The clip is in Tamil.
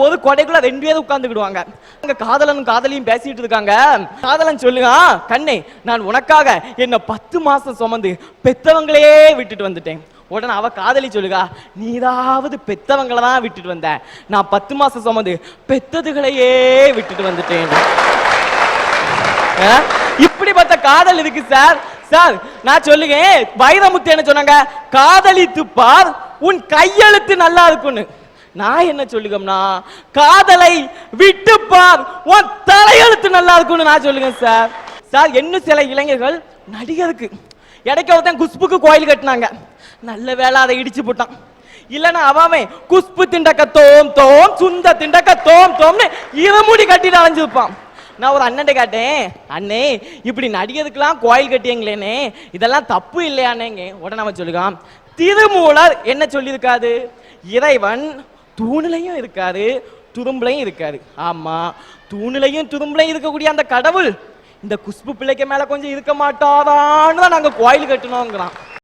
ஒரு கொடைக்குள்ள 2 பேர் உட்கார்ந்துக்கிடுவாங்க. அங்க காதலனும் காதலியும் பேசிட்டு இருக்காங்க. காதலன் சொல்லுங்க, கண்ணே நான் உனக்காக என்ன 10 மாசம் சுமந்து பெத்தவங்களே விட்டுட்டு வந்துட்டேன். உடனே அவ காதலி சொல்லுகா, நீதாவது பெத்தவங்களை தான் விட்டுட்டு வந்த, நான் 10 மாசம் சுமந்து பெத்ததுகளையே விட்டுட்டு வந்துட்டேன். இப்படிப்பட்ட காதல் இருக்கு சார். சார் நான் சொல்லுங்க, வைரமுத்து என்ன சொன்னாங்க, காதலித்து பார் உன் கையெழுத்து நல்லா இருக்குன்னு. நான் என்ன சொல்லுகம்னா, காதலை விட்டு பார் உன் தலையெழுத்து நல்லா இருக்குன்னு நான் சொல்லுங்க சார். சார் இன்னும் சில இளைஞர்கள் நடிகருக்கு இடைக்க ஒருத்தன் குஷ்புக்கு கோயில் கட்டினாங்க. நல்ல வேலை அதை இடிச்சு போட்டான். இல்லைன்னா அவன் குஷ்பு திண்டக்க தோம் தோம் சுந்த திண்டக்க தோம் தோம்னு இருமுடி கட்டிட்டு அலைஞ்சிருப்பான். நான் ஒரு அண்ணன் கேட்டேன், அண்ணே இப்படி நடிகருக்கெல்லாம் கோயில் கட்டியங்களேனே, இதெல்லாம் தப்பு இல்லையானேங்க. உடனே அவன் சொல்லுகான், திருமூலர் என்ன சொல்லியிருக்காது, இறைவன் தூணிலையும் இருக்காரு துரும்புலையும் இருக்காரு. ஆமா, தூணிலையும் துரும்புலையும் இருக்கக்கூடிய அந்த கடவுள் இந்த குஷ்பு பிள்ளைக்கு மேல கொஞ்சம் இருக்க மாட்டாதான்னு தான் நாங்க கோயில் கட்டணுங்கிறான்.